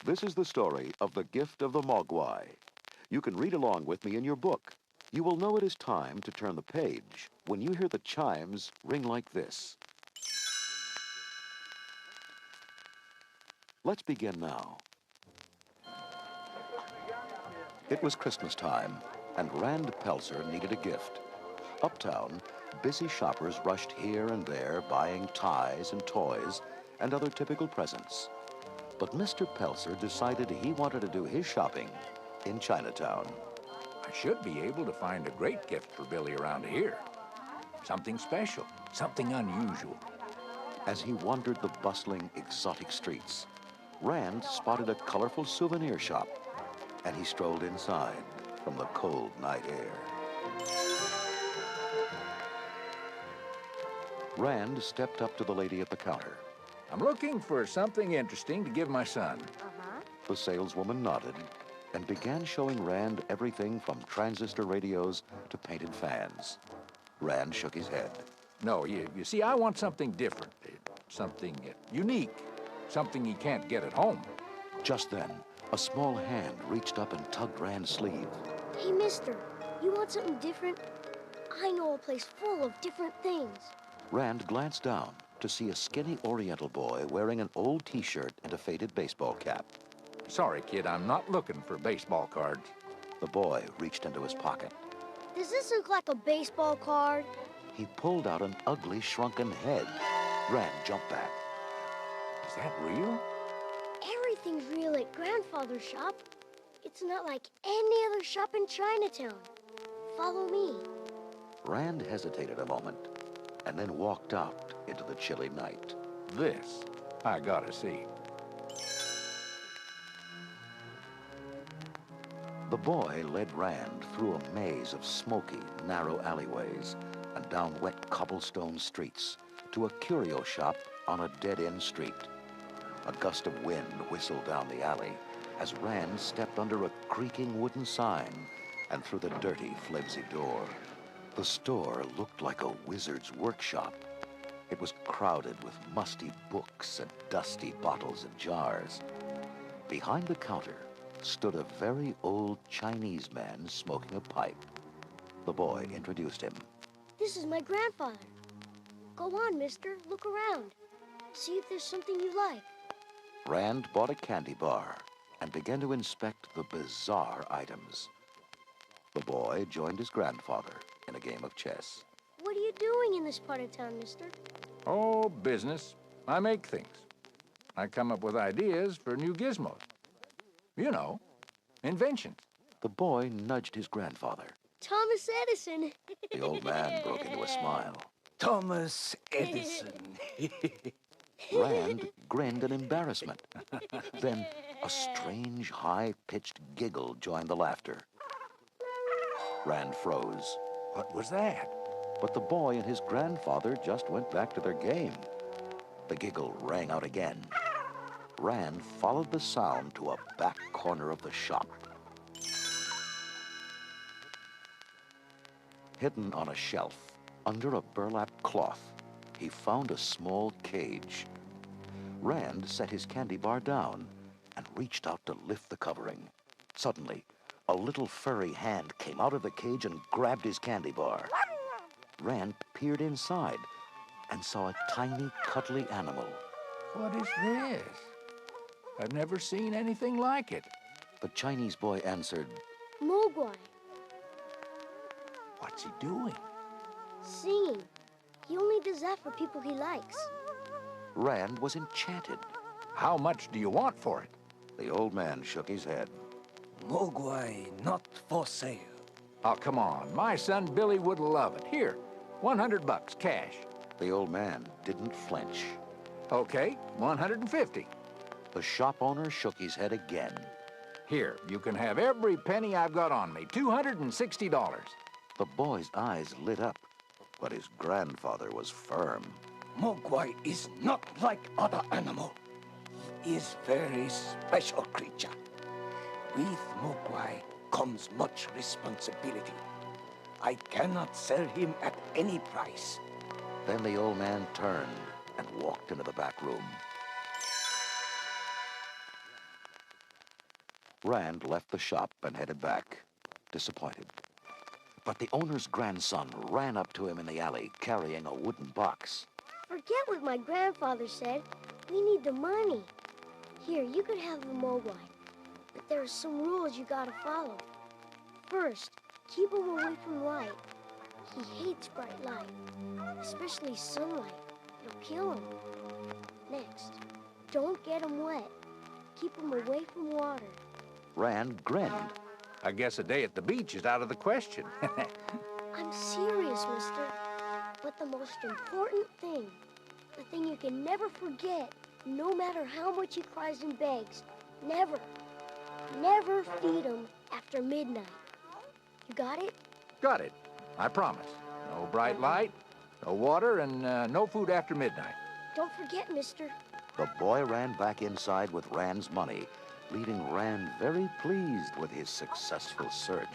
This is the story of the gift of the MOGWAI. You can read along with me in your book. You will know it is time to turn the page when you hear the chimes ring like this. Let's begin now. It was Christmas time, and Rand Pelzer needed a gift. Uptown, busy shoppers rushed here and there buying ties and toys and other typical presents. But Mr. Pelzer decided he wanted to do his shopping in Chinatown. I should be able to find a great gift for Billy around here. Something special, something unusual. As he wandered the bustling, exotic streets, Rand spotted a colorful souvenir shop, and he strolled inside from the cold night air. Rand stepped up to the lady at the counter. I'm looking for something interesting to give my son. The saleswoman nodded and began showing Rand everything from transistor radios to painted fans. Rand shook his head. No, you see, I want something different, something unique, something he can't get at home. Just then, a small hand reached up and tugged Rand's sleeve. Hey, mister, you want something different? I know a place full of different things. Rand glanced down to see a skinny Oriental boy wearing an old T-shirt and a faded baseball cap. Sorry, kid, I'm not looking for baseball cards. The boy reached into his pocket. Does this look like a baseball card? He pulled out an ugly, shrunken head. Rand jumped back. Is that real? Everything's real at Grandfather's shop. It's not like any other shop in Chinatown. Follow me. Rand hesitated a moment and then walked out into the chilly night. This, I gotta see. The boy led Rand through a maze of smoky, narrow alleyways and down wet cobblestone streets to a curio shop on a dead-end street. A gust of wind whistled down the alley as Rand stepped under a creaking wooden sign and through the dirty, flimsy door. The store looked like a wizard's workshop. It was crowded with musty books and dusty bottles and jars. Behind the counter stood a very old Chinese man smoking a pipe. The boy introduced him. This is my grandfather. Go on, mister. Look around. See if there's something you like. Rand bought a candy bar and began to inspect the bizarre items. The boy joined his grandfather in a game of chess. What are you doing in this part of town, mister? Oh, business. I make things. I come up with ideas for new gizmos. You know, inventions. The boy nudged his grandfather. Thomas Edison. The old man broke into a smile. Thomas Edison. Rand grinned in embarrassment. Then a strange, high-pitched giggle joined the laughter. Rand froze. What was that? But the boy and his grandfather just went back to their game. The giggle rang out again. Rand followed the sound to a back corner of the shop. Hidden on a shelf, under a burlap cloth, he found a small cage. Rand set his candy bar down and reached out to lift the covering. Suddenly, a little furry hand came out of the cage and grabbed his candy bar. Rand peered inside and saw a tiny, cuddly animal. What is this? I've never seen anything like it. The Chinese boy answered, MOGWAI. What's he doing? Singing. He only does that for people he likes. Rand was enchanted. How much do you want for it? The old man shook his head. Mogwai not for sale. Oh, come on. My son Billy would love it. Here, 100 bucks, cash. The old man didn't flinch. Okay, 150. The shop owner shook his head again. Here, you can have every penny I've got on me, $260. The boy's eyes lit up, but his grandfather was firm. Mogwai is not like other animal. He is very special creature. With Mogwai comes much responsibility. I cannot sell him at any price. Then the old man turned and walked into the back room. Rand left the shop and headed back, disappointed. But the owner's grandson ran up to him in the alley, carrying a wooden box. Forget what my grandfather said. We need the money. Here, you could have the MOGWAI. But there are some rules you gotta follow. First, keep him away from light. He hates bright light, especially sunlight. It'll kill him. Next, don't get him wet. Keep him away from water. Rand grinned. I guess a day at the beach is out of the question. I'm serious, mister. But the most important thing, the thing you can never forget, no matter how much he cries and begs, never feed him after midnight. You got it? Got it. I promise. No bright light, no water, and no food after midnight. Don't forget, mister. The boy ran back inside with Rand's money, leaving Rand very pleased with his successful search.